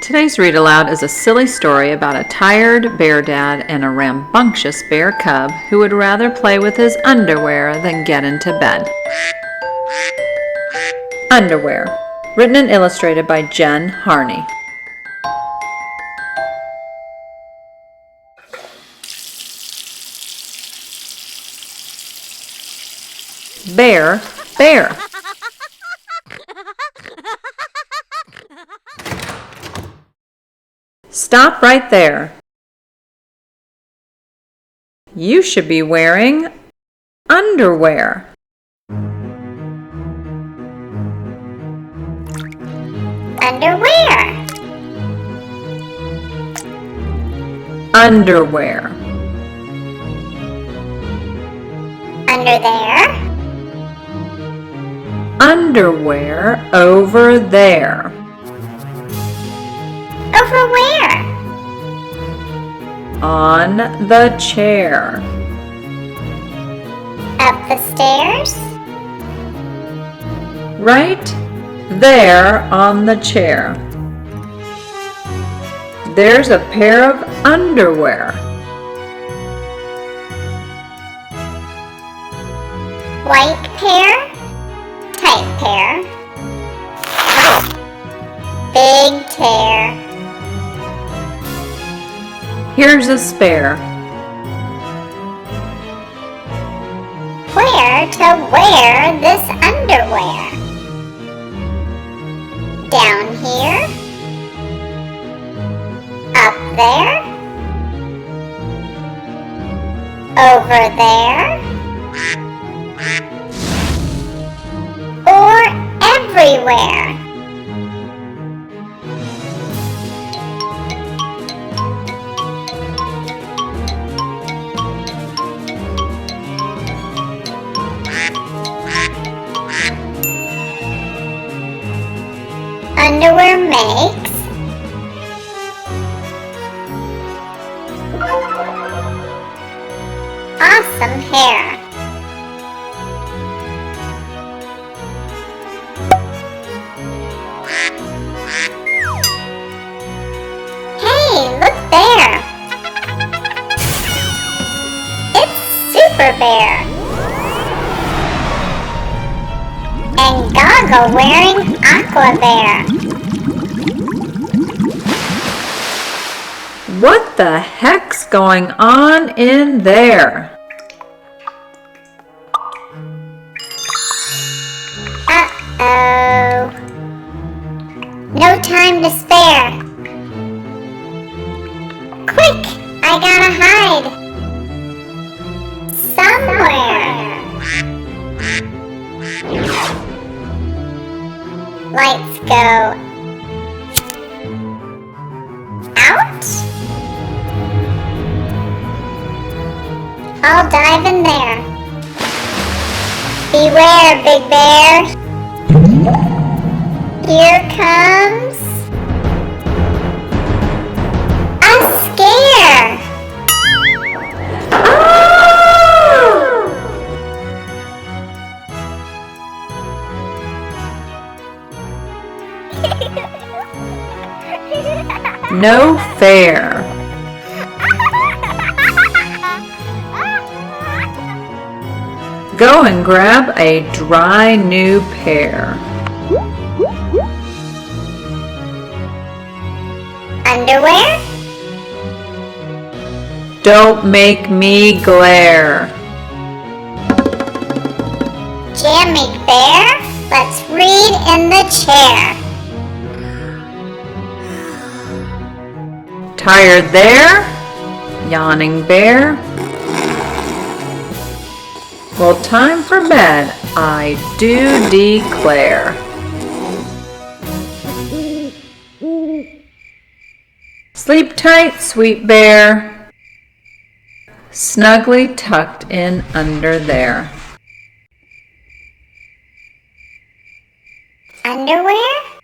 Today's Read Aloud is a silly story about a tired bear dad and a rambunctious bear cub who would rather play with his underwear than get into bed. Underwear. Written and illustrated by Jenn Harney. Bear, bear. Stop right there. You should be wearing underwear. Underwear. Underwear. Under there. Underwear over there. Over where? On the chair. Up the stairs? Right there on the chair. There's a pair of underwear. White pair? Tight pair? Big tear. Here's a spare. Where to wear this underwear? Down here? Up there? Over there? Or everywhere? Underwear makes awesome hair. Hey, look there! It's Super Bear! And goggle wearing Aqua Bear. What the heck's going on in there? Uh-oh. No time to spare. Quick, I gotta hide. Somewhere. Lights go out. I'll dive in there. Beware, Big Bear. Here comes a scare. No fair. Go and grab a dry new pair. Underwear? Don't make me glare. Jammy Bear, let's read in the chair. Tired there? Yawning bear? Well, time for bed, I do declare. Sleep tight, sweet bear, snugly tucked in under there. Underwear?